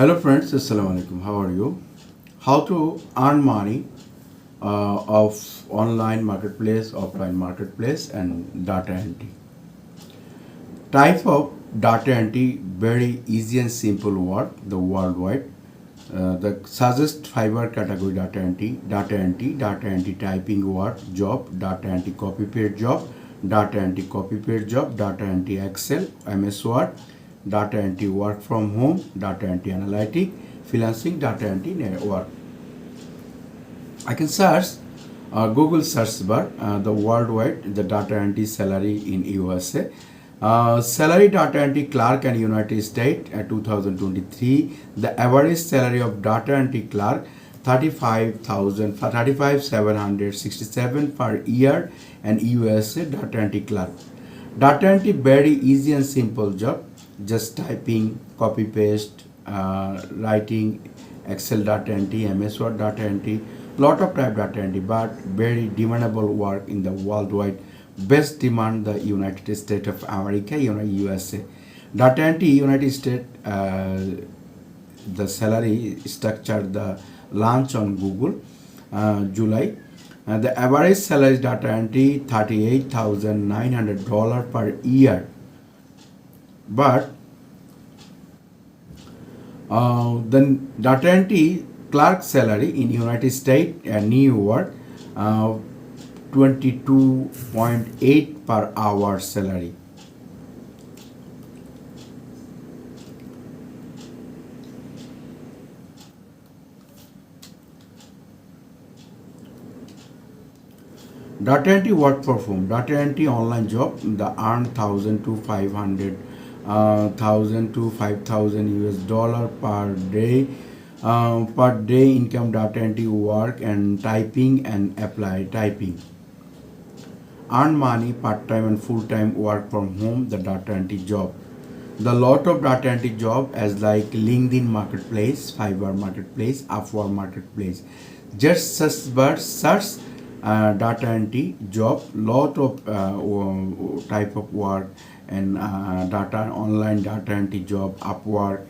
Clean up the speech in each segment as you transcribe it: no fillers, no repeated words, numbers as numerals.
Hello friends, Assalamu alaikum. How are you? How to earn money of online marketplace, offline marketplace, and data entry. Type of data entry very easy and simple work. The worldwide. The suggest fiber category data entry typing work job, data entry copy paste job, data entry copy paste job, data entry Excel, MS Word, data entry work from home, data entry analytic, freelancing, data entry network. I can search Google search bar the worldwide the data entry salary in USA. Salary data entry clerk in United States 2023. The average salary of data entry clerk 35,767 per year and USA data entry clerk. Data entry very easy and simple job. Just typing, copy paste, writing, Excel data entry, MS Word data entry, lot of type data entry, but very demandable work in the worldwide. Best demand the United States of America, USA. Data entry United States, the salary structure, the launch on Google, July. The average salary data entry $38,900 per year. But then data entry clerk salary in United States and New York, 22.8 per hour salary. Data entry work for whom? Data entry online job, the earn 1,000 to 5,000 US dollar per day. Per day income data entry work and typing and apply typing. Earn money part-time and full-time work from home, the data entry job. The lot of data entry job as like LinkedIn marketplace, Fiverr marketplace, Upwork marketplace. Just search data entry job, lot of type of work and data online data entry job, Upwork,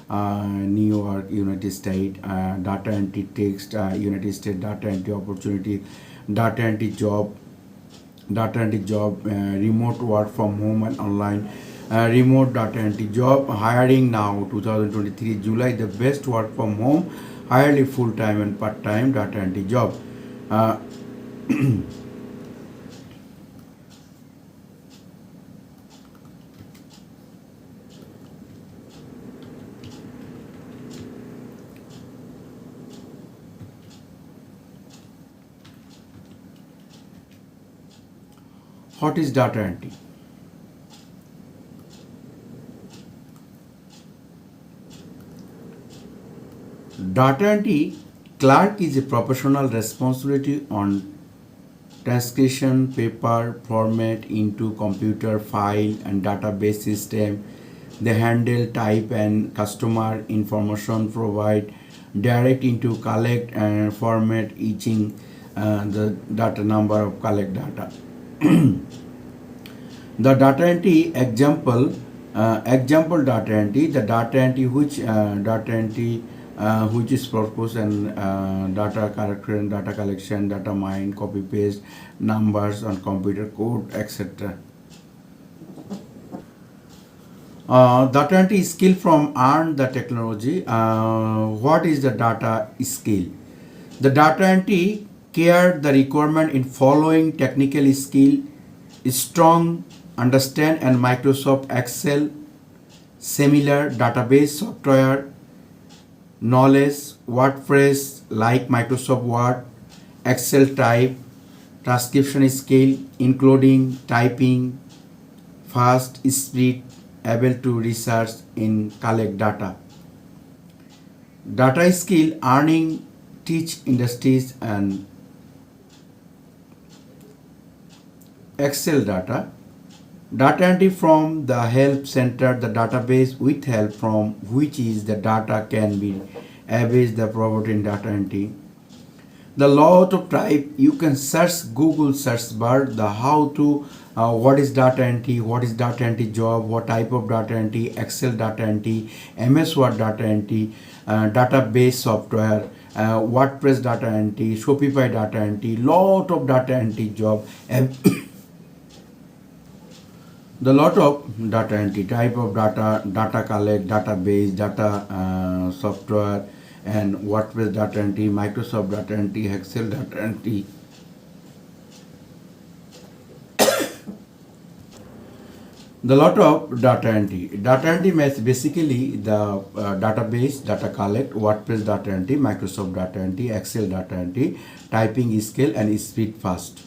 New York, United States, data entry text, United States data entry opportunity, data entry job, remote work from home and online, remote data entry job, hiring now 2023 July, the best work from home, highly full-time and part-time data entry job. What is data entry? Data entry clerk is a professional responsibility on transcription paper format into computer file and database system. They handle type and customer information, provide direct into collect and format eaching the data number of collect data. The data entry example data entry, the data entry which which is purpose and data character and data collection, data mine, copy paste, numbers on computer code, etc. Data entry skill from earn the technology. What is the data skill? The data entry care the requirement in following technical skill: strong understand and Microsoft Excel, similar database software knowledge, WordPress like Microsoft Word, Excel type, transcription skill including typing, fast speed, able to research in collect data. Data skill earning teach industries and Excel data. Data entry from the help center, the database with help from which is the data can be average the provided in data entry. The lot of type you can search Google search bar the how to what is data entry, what is data entry job, what type of data entry, Excel data entry, MS Word data entry, database software, WordPress data entry, Shopify data entry, lot of data entry job. And the lot of data entry type of data collect, database, data software, and WordPress data entry, Microsoft data entry, Excel data entry. The lot of data entry. Data entry means basically the database, data collect, WordPress data entry, Microsoft data entry, Excel data entry, typing skill and speed fast.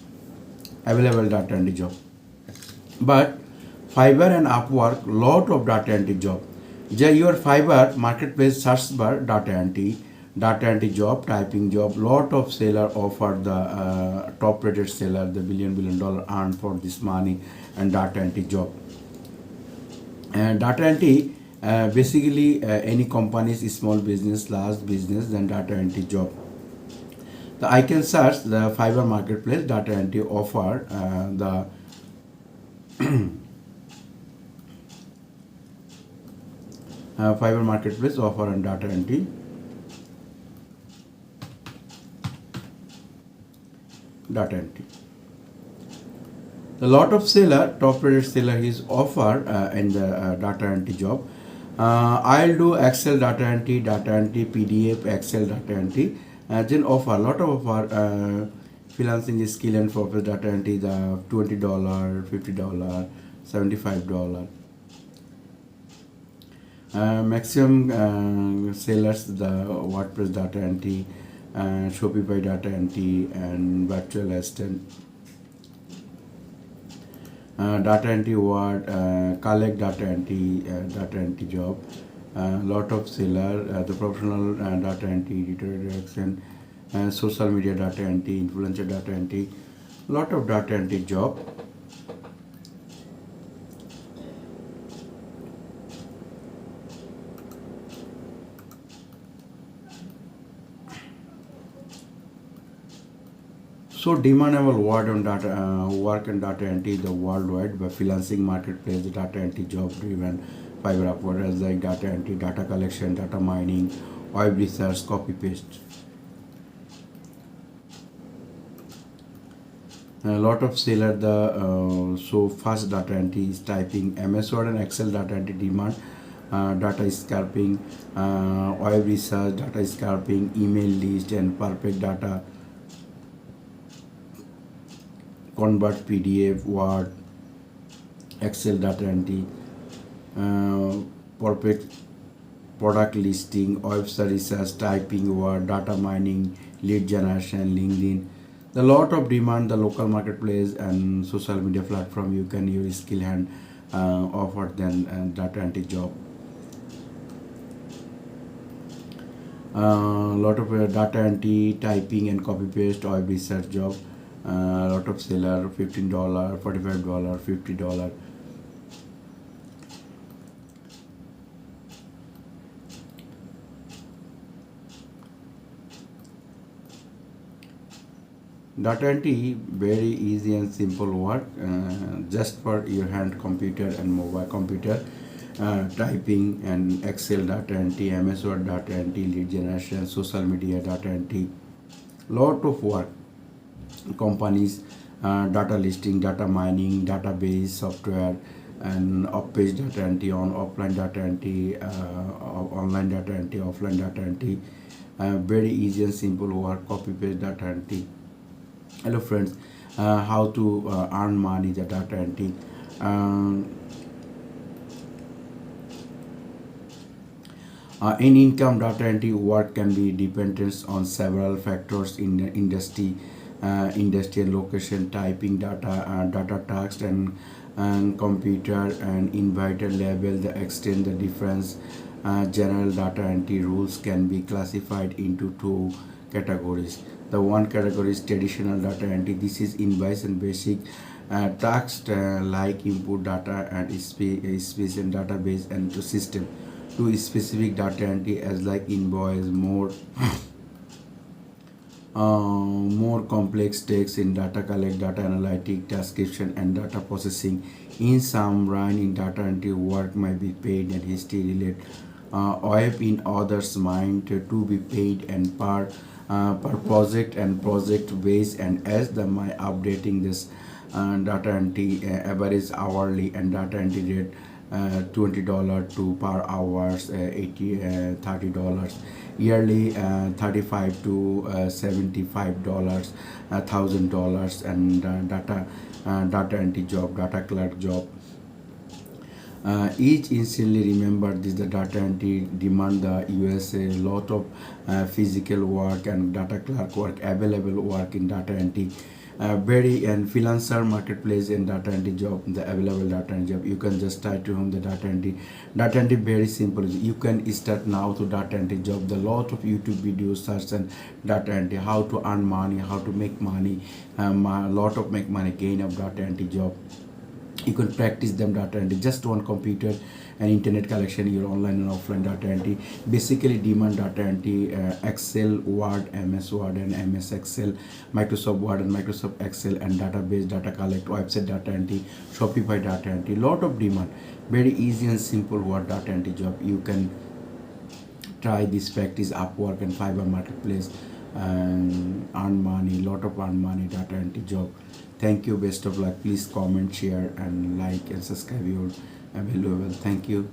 Available data entry job. But Fiverr and Upwork lot of data entry job. Your Fiverr marketplace search bar data entry job, typing job. Lot of seller offer the top rated seller the billion dollar earn for this money and data entry job. And data entry basically any companies, small business, large business, then data entry job. I can search the Fiverr marketplace data entry offer the Fiverr marketplace offer and data entry. Data entry. A lot of seller, top rated seller is offer in the data entry job. I'll do Excel data entry, PDF, Excel data entry. Then offer a lot of offer freelancing skill and profit data entry the $20, $50, $75. Maximum sellers the WordPress data entry, Shopify data entry, and virtual assistant. Data entry word, collect data entry job. Lot of seller, the professional data entry, editor direction, social media data entry, influencer data entry. Lot of data entry job. So demandable word on data work and data entry the worldwide by freelancing marketplace, the data entry job driven Fiverr Upwork as like data entry, data collection, data mining, web research, copy paste. A lot of seller the so fast data entry is typing MS Word and Excel data entry demand. Data scraping, web research, data scraping, email list, and perfect data convert PDF, Word, Excel data entry, perfect product listing, website research, typing, Word, data mining, lead generation, LinkedIn. The lot of demand, the local marketplace and social media platform you can use skill and offer then data entry job. Lot of data entry, typing and copy paste, web research job. Lot of seller $15, $45, $50. Data entry very easy and simple work just for your hand computer and mobile computer. Typing and Excel data entry, MS Word data entry, lead generation, social media data entry. Lot of work. Companies, data listing, data mining, database software, and off-page data entry, on offline data entry, online data entry, offline data entry. Very easy and simple work. Copy paste data entry. Hello friends, how to earn money the data entry. In income data entry work can be dependent on several factors in the industry, industrial location, typing data, data text, and computer and invited level, the extent, the difference. General data entry rules can be classified into two categories. The one category is traditional data entry. This is invoice and basic text like input data and space and database and to system. To specific data entry as like invoice, more more complex tasks in data collect, data analytic, transcription, and data processing. In some run in data entry work might be paid and history related. Web in others mind to be paid and per project and project base, and as the my updating this data entry average hourly and data entry rate $20 to per hours 80 $30 yearly 35 to $75 $1,000 and data entry job, data clerk job. Each instantly remember this the data entry demand the USA lot of physical work and data clerk work available work in data entry. Very and freelancer marketplace and data entry job, the available data entry job, you can just try to home the data entry very simple. You can start now to data entry job, the lot of YouTube videos search and data entry how to earn money, how to make money, a lot of make money gain of data entry job. You can practice them data entry just one computer and internet connection, your online and offline data entry. Basically demand data entry Excel, Word, MS Word and MS Excel, Microsoft Word and Microsoft Excel, and database data collect, website data entry, Shopify data entry. Lot of demand, very easy and simple word data entry job. You can try this practice Upwork and Fiverr marketplace and earn money, lot of earn money data entry job. Thank you, best of luck. Please comment, share and like and subscribe your valuable. Thank you.